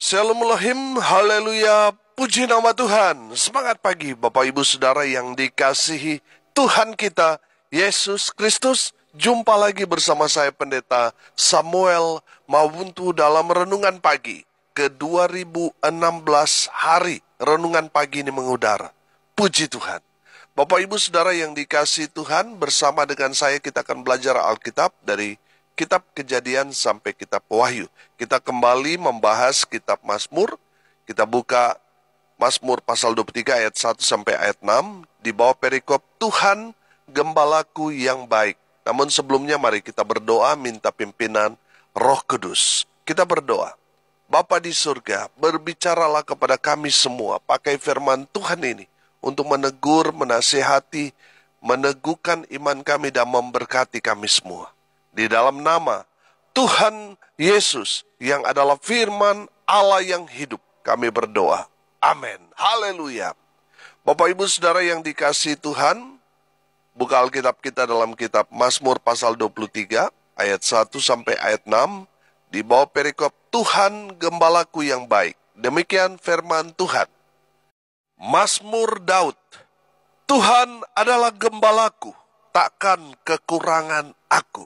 Shalom Elohim, haleluya, puji nama Tuhan. Semangat pagi Bapak Ibu Saudara yang dikasihi Tuhan kita, Yesus Kristus. Jumpa lagi bersama saya Pendeta Samuel Mawuntu dalam Renungan Pagi ke 2016 hari. Renungan pagi ini mengudara. Puji Tuhan. Bapak Ibu Saudara yang dikasihi Tuhan, bersama dengan saya kita akan belajar Alkitab dari Kitab Kejadian sampai Kitab Wahyu. Kita kembali membahas Kitab Mazmur. Kita buka Mazmur pasal 23 ayat 1 sampai ayat 6. Di bawah perikop Tuhan Gembalaku yang baik. Namun sebelumnya mari kita berdoa minta pimpinan Roh Kudus. Kita berdoa. Bapa di surga, berbicaralah kepada kami semua. Pakai firman Tuhan ini untuk menegur, menasihati, meneguhkan iman kami dan memberkati kami semua. Di dalam nama Tuhan Yesus yang adalah firman Allah yang hidup, kami berdoa. Amin. Haleluya. Bapak Ibu Saudara yang dikasihi Tuhan, buka Alkitab kita dalam kitab Mazmur pasal 23 ayat 1 sampai ayat 6. Di bawah perikop Tuhan Gembalaku yang baik. Demikian firman Tuhan. Mazmur Daud. Tuhan adalah gembalaku, takkan kekurangan aku.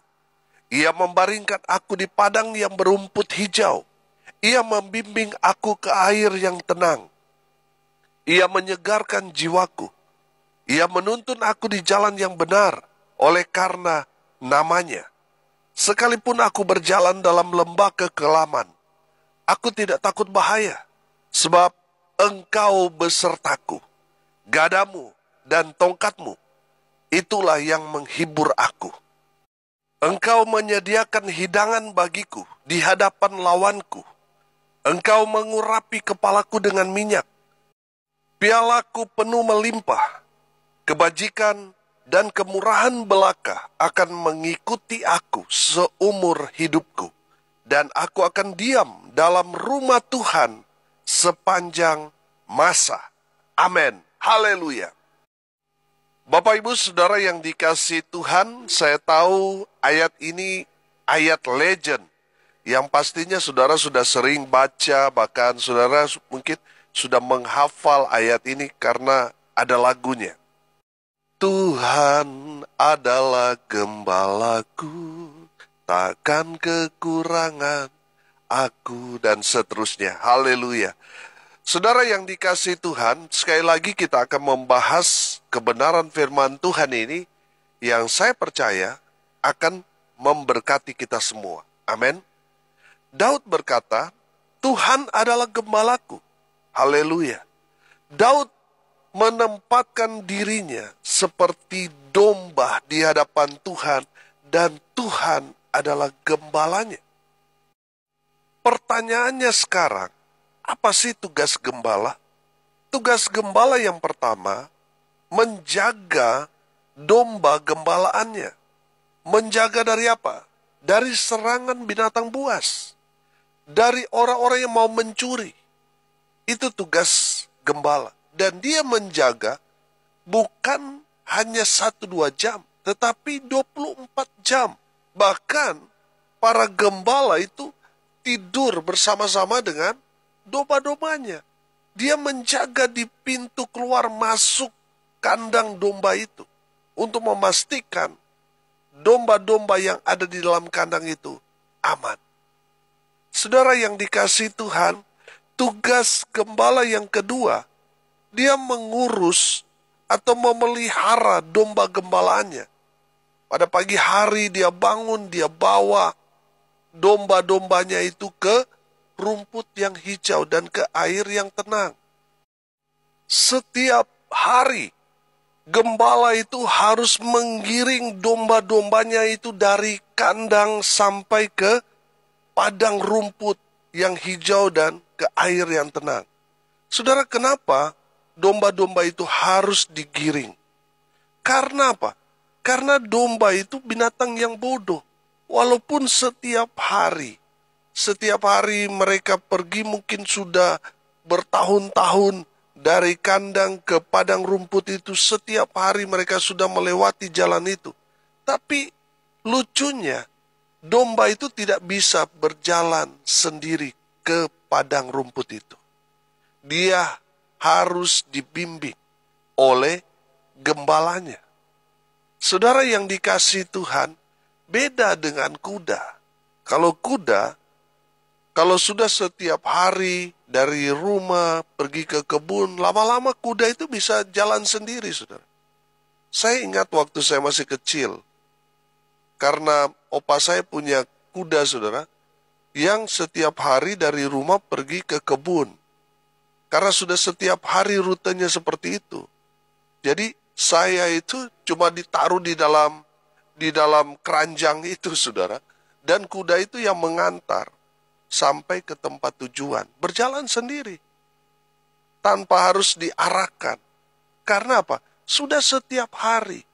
Ia membaringkan aku di padang yang berumput hijau. Ia membimbing aku ke air yang tenang. Ia menyegarkan jiwaku. Ia menuntun aku di jalan yang benar oleh karena namanya. Sekalipun aku berjalan dalam lembah kekelaman, aku tidak takut bahaya, sebab Engkau besertaku. Gadamu dan tongkatmu, itulah yang menghibur aku. Engkau menyediakan hidangan bagiku di hadapan lawanku. Engkau mengurapi kepalaku dengan minyak. Pialaku penuh melimpah. Kebajikan dan kemurahan belaka akan mengikuti aku seumur hidupku. Dan aku akan diam dalam rumah Tuhan sepanjang masa. Amin. Haleluya. Bapak Ibu Saudara yang dikasihi Tuhan, saya tahu ayat ini ayat legend yang pastinya saudara sudah sering baca, bahkan saudara mungkin sudah menghafal ayat ini karena ada lagunya. Tuhan adalah gembalaku, takkan kekurangan aku, dan seterusnya. Haleluya. Saudara yang dikasihi Tuhan, sekali lagi kita akan membahas kebenaran firman Tuhan ini yang saya percaya akan memberkati kita semua. Amin. Daud berkata, Tuhan adalah gembalaku. Haleluya. Daud menempatkan dirinya seperti domba di hadapan Tuhan dan Tuhan adalah gembalanya. Pertanyaannya sekarang, apa sih tugas gembala? Tugas gembala yang pertama, menjaga domba gembalaannya. Menjaga dari apa? Dari serangan binatang buas. Dari orang-orang yang mau mencuri. Itu tugas gembala. Dan dia menjaga bukan hanya 1-2 jam, tetapi 24 jam. Bahkan para gembala itu tidur bersama-sama dengan domba-dombanya. Dia menjaga di pintu keluar masuk kandang domba itu untuk memastikan domba-domba yang ada di dalam kandang itu aman. Saudara yang dikasihi Tuhan, tugas gembala yang kedua, dia mengurus atau memelihara domba gembalaannya. Pada pagi hari dia bangun, dia bawa domba-dombanya itu ke rumput yang hijau dan ke air yang tenang. Setiap hari, gembala itu harus menggiring domba-dombanya itu dari kandang sampai ke padang rumput yang hijau dan ke air yang tenang. Saudara, kenapa domba-domba itu harus digiring? Karena apa? Karena domba itu binatang yang bodoh. Walaupun setiap hari mereka pergi mungkin sudah bertahun-tahun dari kandang ke padang rumput itu, setiap hari mereka sudah melewati jalan itu. Tapi lucunya, domba itu tidak bisa berjalan sendiri ke padang rumput itu. Dia harus dibimbing oleh gembalanya. Saudara yang dikasihi Tuhan, beda dengan kuda. Kalau kuda, kalau sudah setiap hari dari rumah pergi ke kebun, lama-lama kuda itu bisa jalan sendiri, saudara. Saya ingat waktu saya masih kecil, karena opa saya punya kuda, saudara, yang setiap hari dari rumah pergi ke kebun. Karena sudah setiap hari rutenya seperti itu. Jadi saya itu cuma ditaruh di dalam keranjang itu, saudara. Dan kuda itu yang mengantar sampai ke tempat tujuan. Berjalan sendiri. Tanpa harus diarahkan. Karena apa? Sudah setiap hari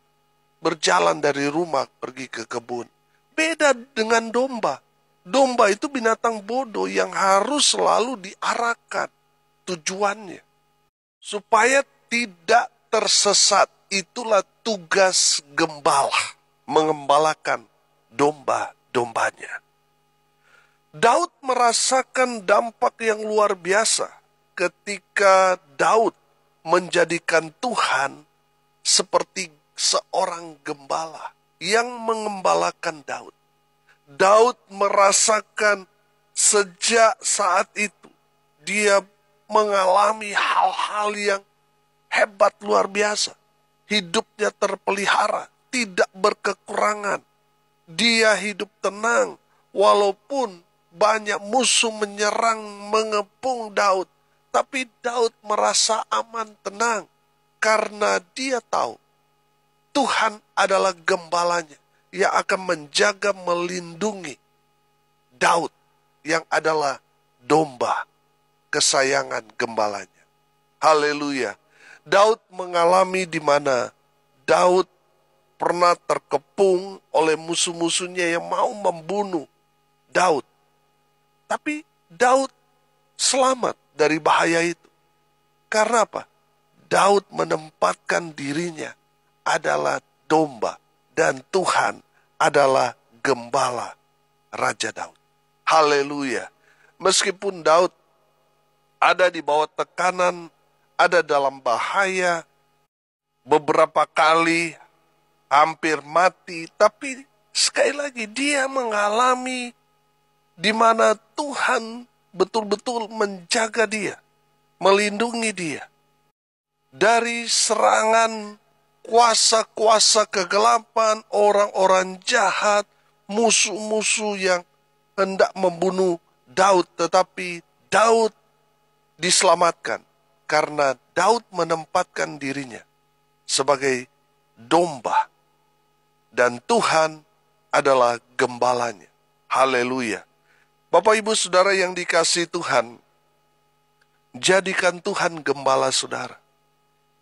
berjalan dari rumah pergi ke kebun. Beda dengan domba. Domba itu binatang bodoh yang harus selalu diarahkan tujuannya. Supaya tidak tersesat. Itulah tugas gembala, mengembalakan domba-dombanya. Daud merasakan dampak yang luar biasa ketika Daud menjadikan Tuhan seperti seorang gembala yang mengembalakan Daud. Daud merasakan sejak saat itu dia mengalami hal-hal yang hebat luar biasa. Hidupnya terpelihara, tidak berkekurangan. Dia hidup tenang, walaupun banyak musuh menyerang, mengepung Daud. Tapi Daud merasa aman, tenang, karena dia tahu Tuhan adalah gembalanya yang akan menjaga, melindungi Daud yang adalah domba kesayangan gembalanya. Haleluya. Daud mengalami di mana Daud pernah terkepung oleh musuh-musuhnya yang mau membunuh Daud. Tapi Daud selamat dari bahaya itu. Karena apa? Daud menempatkan dirinya adalah domba dan Tuhan adalah gembala Raja Daud. Haleluya. Meskipun Daud ada di bawah tekanan, ada dalam bahaya, beberapa kali hampir mati, tapi sekali lagi dia mengalami di mana Tuhan betul-betul menjaga dia, melindungi dia dari serangan kuasa-kuasa kegelapan, orang-orang jahat, musuh-musuh yang hendak membunuh Daud, tetapi Daud diselamatkan karena Daud menempatkan dirinya sebagai domba dan Tuhan adalah gembalanya. Haleluya. Bapak Ibu Saudara yang dikasihi Tuhan, jadikan Tuhan gembala saudara.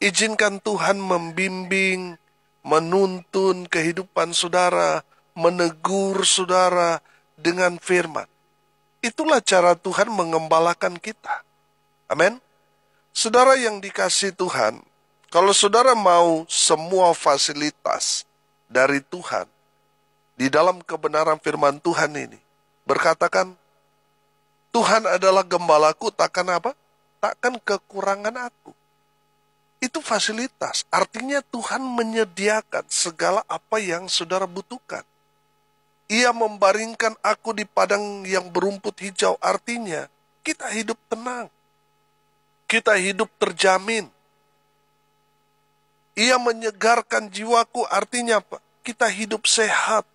Izinkan Tuhan membimbing, menuntun kehidupan saudara, menegur saudara dengan firman. Itulah cara Tuhan mengembalakan kita. Amin. Saudara yang dikasihi Tuhan, kalau saudara mau semua fasilitas dari Tuhan, di dalam kebenaran firman Tuhan ini, berkatakan, Tuhan adalah gembalaku, takkan apa? Takkan kekurangan aku. Itu fasilitas, artinya Tuhan menyediakan segala apa yang saudara butuhkan. Ia membaringkan aku di padang yang berumput hijau, artinya kita hidup tenang. Kita hidup terjamin. Ia menyegarkan jiwaku, artinya apa? Kita hidup sehat.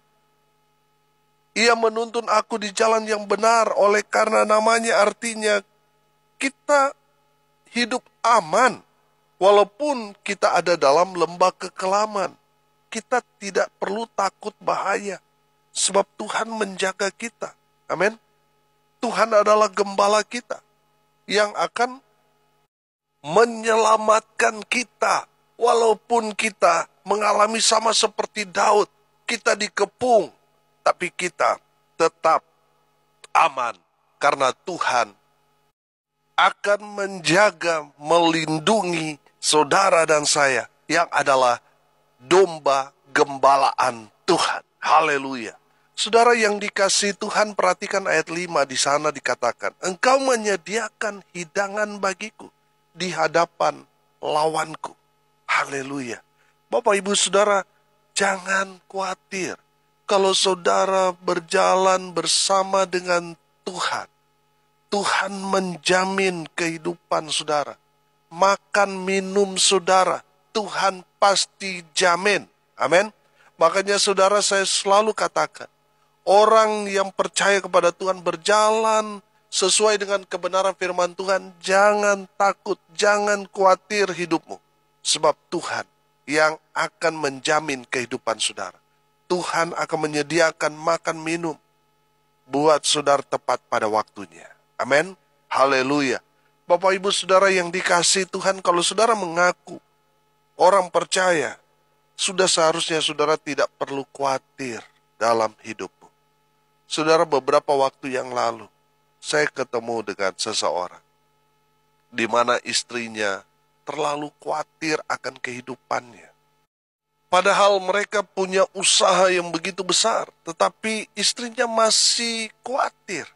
Ia menuntun aku di jalan yang benar oleh karena namanya, artinya kita hidup aman. Walaupun kita ada dalam lembah kekelaman, kita tidak perlu takut bahaya. Sebab Tuhan menjaga kita. Amin. Tuhan adalah gembala kita yang akan menyelamatkan kita. Walaupun kita mengalami sama seperti Daud, kita dikepung, tapi kita tetap aman. Karena Tuhan akan menjaga, melindungi saudara dan saya yang adalah domba gembalaan Tuhan. Haleluya. Saudara yang dikasihi Tuhan, perhatikan ayat 5 di sana dikatakan, Engkau menyediakan hidangan bagiku di hadapan lawanku. Haleluya. Bapak Ibu Saudara, jangan khawatir. Kalau saudara berjalan bersama dengan Tuhan, Tuhan menjamin kehidupan saudara. Makan minum saudara, Tuhan pasti jamin. Amin. Makanya saudara, saya selalu katakan, orang yang percaya kepada Tuhan berjalan sesuai dengan kebenaran firman Tuhan, jangan takut, jangan khawatir hidupmu. Sebab Tuhan yang akan menjamin kehidupan saudara. Tuhan akan menyediakan makan minum buat saudara tepat pada waktunya. Amin. Haleluya. Bapak Ibu Saudara yang dikasihi Tuhan, kalau saudara mengaku orang percaya, sudah seharusnya saudara tidak perlu khawatir dalam hidupmu. Saudara, beberapa waktu yang lalu, saya ketemu dengan seseorang, di mana istrinya terlalu khawatir akan kehidupannya. Padahal mereka punya usaha yang begitu besar, tetapi istrinya masih khawatir.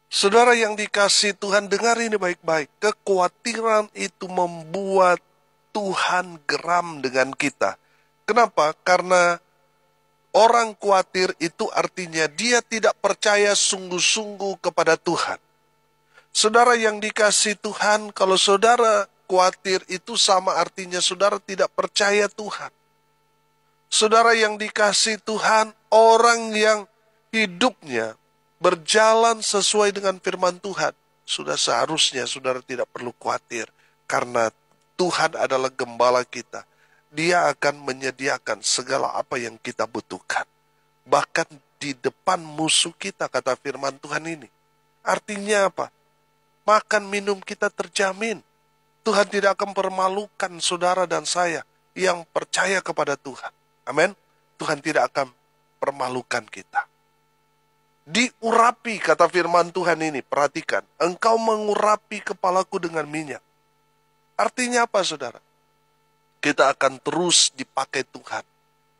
Saudara yang dikasihi Tuhan, dengar ini baik-baik. Kekhawatiran itu membuat Tuhan geram dengan kita. Kenapa? Karena orang khawatir itu artinya dia tidak percaya sungguh-sungguh kepada Tuhan. Saudara yang dikasihi Tuhan, kalau saudara khawatir itu sama artinya saudara tidak percaya Tuhan. Saudara yang dikasihi Tuhan, orang yang hidupnya berjalan sesuai dengan firman Tuhan, sudah seharusnya saudara tidak perlu khawatir. Karena Tuhan adalah gembala kita. Dia akan menyediakan segala apa yang kita butuhkan. Bahkan di depan musuh kita, kata firman Tuhan ini. Artinya apa? Makan minum kita terjamin. Tuhan tidak akan permalukan saudara dan saya yang percaya kepada Tuhan. Amin. Tuhan tidak akan permalukan kita. Diurapi, kata firman Tuhan ini, perhatikan. Engkau mengurapi kepalaku dengan minyak. Artinya apa, saudara? Kita akan terus dipakai Tuhan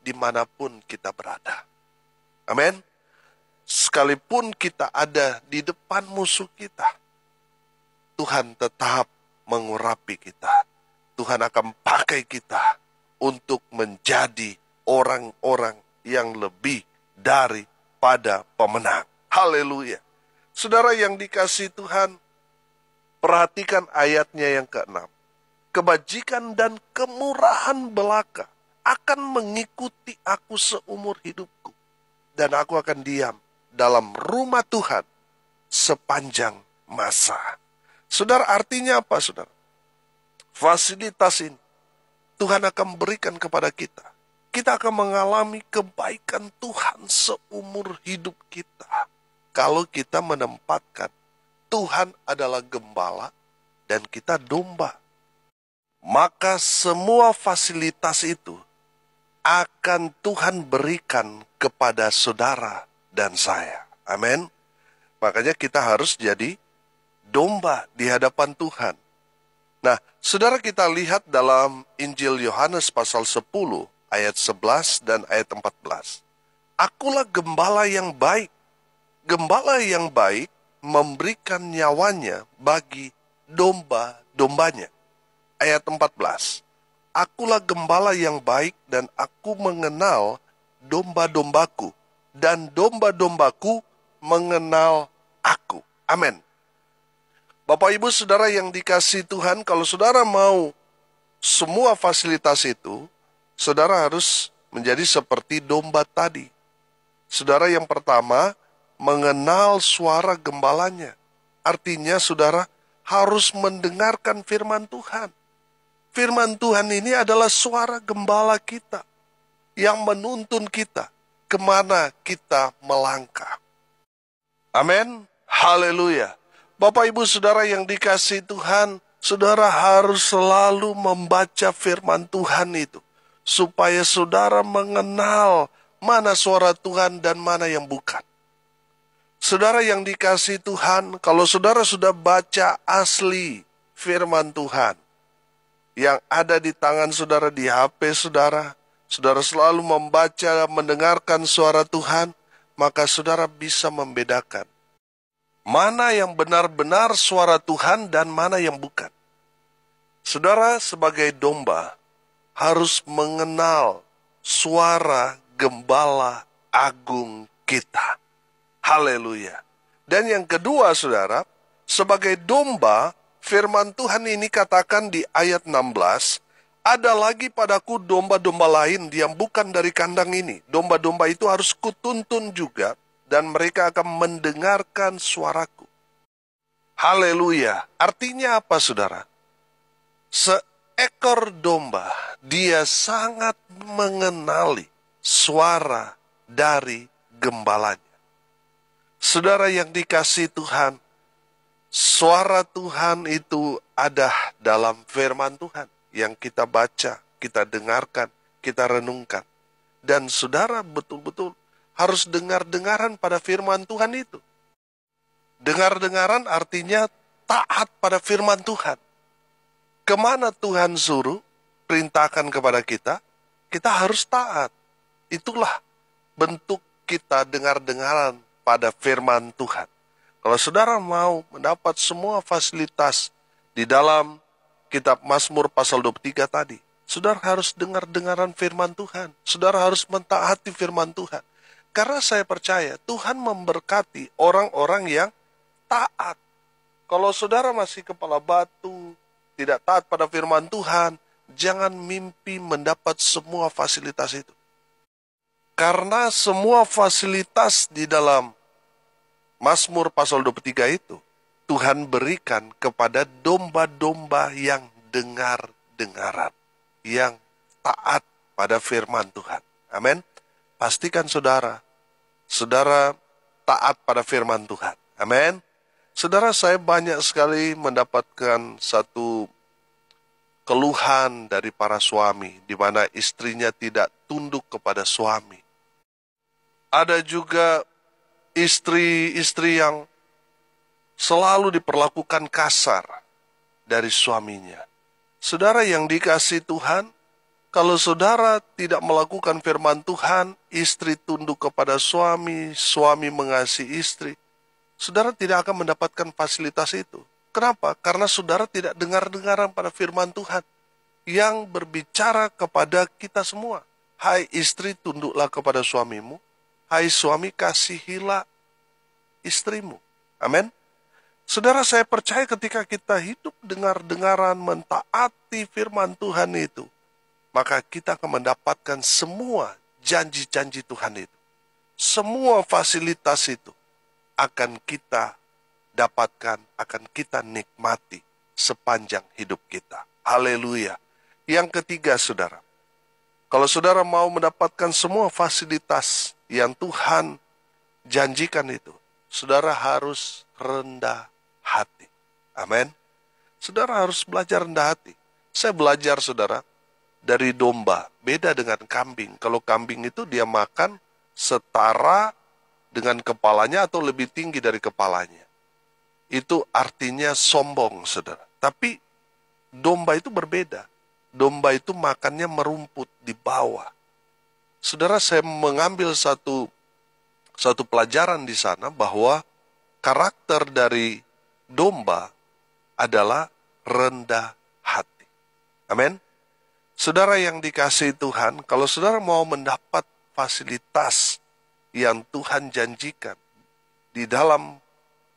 dimanapun kita berada. Amin. Sekalipun kita ada di depan musuh kita, Tuhan tetap mengurapi kita. Tuhan akan pakai kita untuk menjadi orang-orang yang lebih daripada pemenang. Haleluya. Saudara yang dikasihi Tuhan, perhatikan ayatnya yang ke-6. Kebajikan dan kemurahan belaka akan mengikuti aku seumur hidupku. Dan aku akan diam dalam rumah Tuhan sepanjang masa. Saudara, artinya apa, saudara? Fasilitas ini Tuhan akan berikan kepada kita. Kita akan mengalami kebaikan Tuhan seumur hidup kita. Kalau kita menempatkan Tuhan adalah gembala dan kita domba. Maka semua fasilitas itu akan Tuhan berikan kepada saudara dan saya. Amin. Makanya kita harus jadi domba di hadapan Tuhan. Nah, saudara, kita lihat dalam Injil Yohanes pasal 10, ayat 11 dan ayat 14. Akulah gembala yang baik. Gembala yang baik memberikan nyawanya bagi domba-dombanya. Ayat 14. Akulah gembala yang baik dan aku mengenal domba-dombaku. Dan domba-dombaku mengenal aku. Amin. Bapak Ibu Saudara yang dikasihi Tuhan, kalau saudara mau semua fasilitas itu, saudara harus menjadi seperti domba tadi. Saudara, yang pertama, mengenal suara gembalanya. Artinya saudara harus mendengarkan firman Tuhan. Firman Tuhan ini adalah suara gembala kita yang menuntun kita kemana kita melangkah. Amin. Haleluya. Bapak Ibu Saudara yang dikasihi Tuhan, saudara harus selalu membaca firman Tuhan itu, supaya saudara mengenal mana suara Tuhan dan mana yang bukan. Saudara yang dikasihi Tuhan, kalau saudara sudah baca asli firman Tuhan, yang ada di tangan saudara, di HP saudara, saudara selalu membaca, mendengarkan suara Tuhan, maka saudara bisa membedakan mana yang benar-benar suara Tuhan dan mana yang bukan. Saudara sebagai domba harus mengenal suara gembala agung kita. Haleluya. Dan yang kedua saudara, sebagai domba, firman Tuhan ini katakan di ayat 16, ada lagi padaku domba-domba lain yang bukan dari kandang ini. Domba-domba itu harus kutuntun juga, dan mereka akan mendengarkan suaraku. Haleluya. Artinya apa saudara? Seekor domba, dia sangat mengenali suara dari gembalanya. Saudara yang dikasihi Tuhan, suara Tuhan itu ada dalam firman Tuhan yang kita baca, kita dengarkan, kita renungkan. Dan saudara betul-betul harus dengar-dengaran pada firman Tuhan itu. Dengar-dengaran artinya taat pada firman Tuhan. Kemana Tuhan suruh, perintahkan kepada kita, kita harus taat. Itulah bentuk kita dengar-dengaran pada firman Tuhan. Kalau saudara mau mendapat semua fasilitas di dalam kitab Mazmur pasal 23 tadi, saudara harus dengar-dengaran firman Tuhan. Saudara harus mentaati firman Tuhan. Karena saya percaya Tuhan memberkati orang-orang yang taat. Kalau saudara masih kepala batu, tidak taat pada firman Tuhan, jangan mimpi mendapat semua fasilitas itu. Karena semua fasilitas di dalam Mazmur pasal 23 itu, Tuhan berikan kepada domba-domba yang dengar-dengaran, yang taat pada firman Tuhan. Amin. Pastikan saudara taat pada firman Tuhan. Amin. Saudara, saya banyak sekali mendapatkan satu keluhan dari para suami, di mana istrinya tidak tunduk kepada suami. Ada juga istri-istri yang selalu diperlakukan kasar dari suaminya. Saudara yang dikasihi Tuhan, kalau saudara tidak melakukan firman Tuhan, istri tunduk kepada suami, suami mengasihi istri, saudara tidak akan mendapatkan fasilitas itu. Kenapa? Karena saudara tidak dengar-dengaran pada firman Tuhan yang berbicara kepada kita semua. Hai istri, tunduklah kepada suamimu. Hai suami, kasihilah istrimu. Amin. Saudara, saya percaya ketika kita hidup dengar-dengaran mentaati firman Tuhan itu, maka kita akan mendapatkan semua janji-janji Tuhan itu. Semua fasilitas itu akan kita dapatkan, akan kita nikmati sepanjang hidup kita. Haleluya. Yang ketiga, saudara, kalau saudara mau mendapatkan semua fasilitas yang Tuhan janjikan itu, saudara harus rendah hati. Amin. Saudara harus belajar rendah hati. Saya belajar, saudara, dari domba. Beda dengan kambing. Kalau kambing itu dia makan setara dengan kepalanya atau lebih tinggi dari kepalanya. Itu artinya sombong, saudara. Tapi domba itu berbeda. Domba itu makannya merumput di bawah. Saudara, saya mengambil satu pelajaran di sana bahwa karakter dari domba adalah rendah hati. Amin. Saudara yang dikasihi Tuhan, kalau saudara mau mendapat fasilitas yang Tuhan janjikan di dalam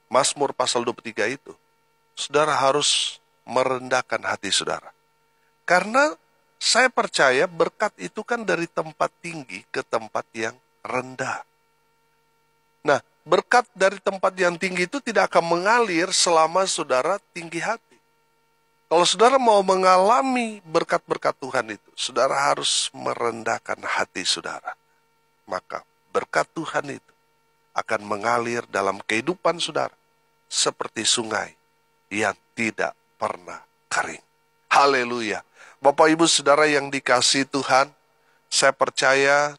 Mazmur pasal 23 itu, saudara harus merendahkan hati saudara. Karena saya percaya berkat itu kan dari tempat tinggi ke tempat yang rendah. Nah, berkat dari tempat yang tinggi itu tidak akan mengalir selama saudara tinggi hati. Kalau saudara mau mengalami berkat-berkat Tuhan itu, saudara harus merendahkan hati saudara. Maka berkat Tuhan itu akan mengalir dalam kehidupan saudara seperti sungai yang tidak pernah kering. Haleluya. Bapak Ibu Saudara yang dikasihi Tuhan, saya percaya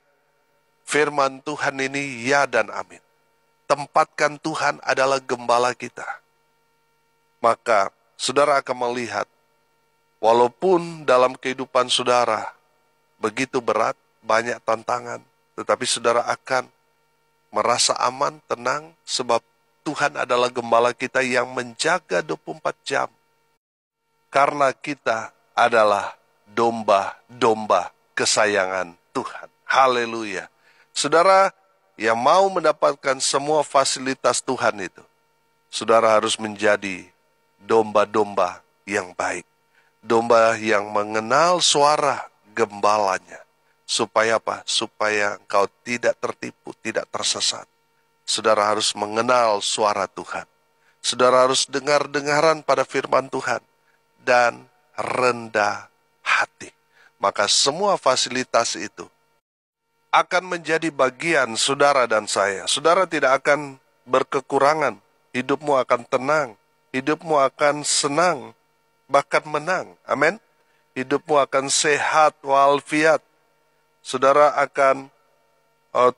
firman Tuhan ini ya dan amin. Tempatkan Tuhan adalah gembala kita. Maka saudara akan melihat, walaupun dalam kehidupan saudara begitu berat, banyak tantangan, tetapi saudara akan merasa aman, tenang, sebab Tuhan adalah gembala kita yang menjaga 24 jam. Karena kita adalah domba-domba kesayangan Tuhan. Haleluya. Saudara yang mau mendapatkan semua fasilitas Tuhan itu, saudara harus menjadi domba-domba yang baik. Domba yang mengenal suara gembalanya. Supaya apa? Supaya engkau tidak tertipu, tidak tersesat. Saudara harus mengenal suara Tuhan. Saudara harus dengar-dengaran pada firman Tuhan. Dan rendah hati. Maka semua fasilitas itu akan menjadi bagian saudara dan saya. Saudara tidak akan berkekurangan. Hidupmu akan tenang. Hidupmu akan senang. Bahkan menang. Amin. Hidupmu akan sehat walafiat. Saudara akan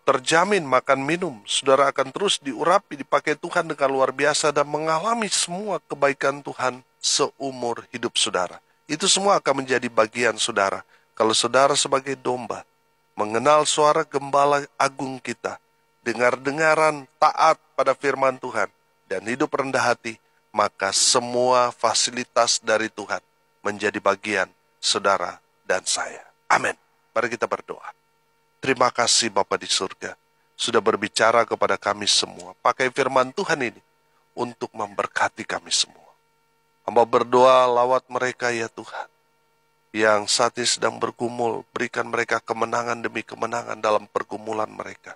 terjamin makan minum. Saudara akan terus diurapi, dipakai Tuhan dengan luar biasa dan mengalami semua kebaikan Tuhan seumur hidup saudara. Itu semua akan menjadi bagian saudara. Kalau saudara sebagai domba, mengenal suara gembala agung kita, dengar-dengaran taat pada firman Tuhan, dan hidup rendah hati, maka semua fasilitas dari Tuhan menjadi bagian saudara dan saya. Amin. Mari kita berdoa. Terima kasih Bapa di surga, sudah berbicara kepada kami semua. Pakai firman Tuhan ini untuk memberkati kami semua. Hamba berdoa lawat mereka ya Tuhan, yang saat ini sedang bergumul, berikan mereka kemenangan demi kemenangan dalam pergumulan mereka.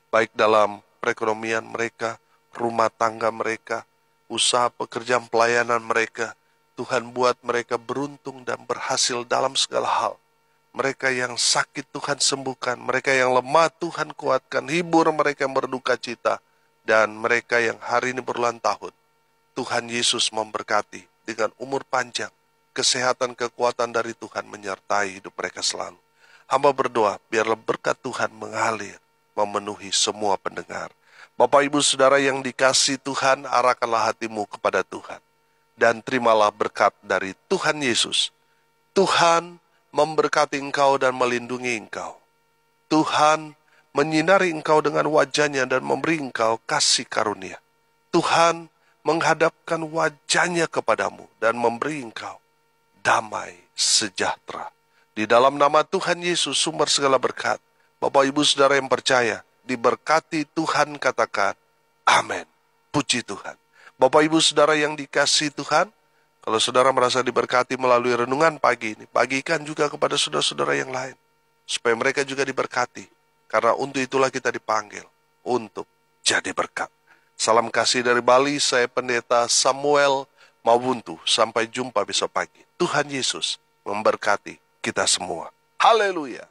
Baik dalam perekonomian mereka, rumah tangga mereka, usaha pekerjaan pelayanan mereka. Tuhan buat mereka beruntung dan berhasil dalam segala hal. Mereka yang sakit Tuhan sembuhkan, mereka yang lemah Tuhan kuatkan, hibur mereka yang berduka cita, dan mereka yang hari ini berulang tahun. Tuhan Yesus memberkati dengan umur panjang, kesehatan, kekuatan dari Tuhan menyertai hidup mereka selalu. Hamba berdoa, biarlah berkat Tuhan mengalir, memenuhi semua pendengar. Bapak Ibu Saudara yang dikasihi Tuhan, arahkanlah hatimu kepada Tuhan. Dan terimalah berkat dari Tuhan Yesus. Tuhan memberkati engkau dan melindungi engkau. Tuhan menyinari engkau dengan wajahnya dan memberi engkau kasih karunia. Tuhan menghadapkan wajahnya kepadamu dan memberi engkau damai sejahtera. Di dalam nama Tuhan Yesus, sumber segala berkat, Bapak Ibu Saudara yang percaya, diberkati Tuhan, katakan, amin. Puji Tuhan. Bapak Ibu Saudara yang dikasihi Tuhan, kalau saudara merasa diberkati melalui renungan pagi ini, bagikan juga kepada saudara-saudara yang lain, supaya mereka juga diberkati. Karena untuk itulah kita dipanggil, untuk jadi berkat. Salam kasih dari Bali, saya Pendeta Samuel Mawuntu. Sampai jumpa besok pagi. Tuhan Yesus memberkati kita semua. Haleluya.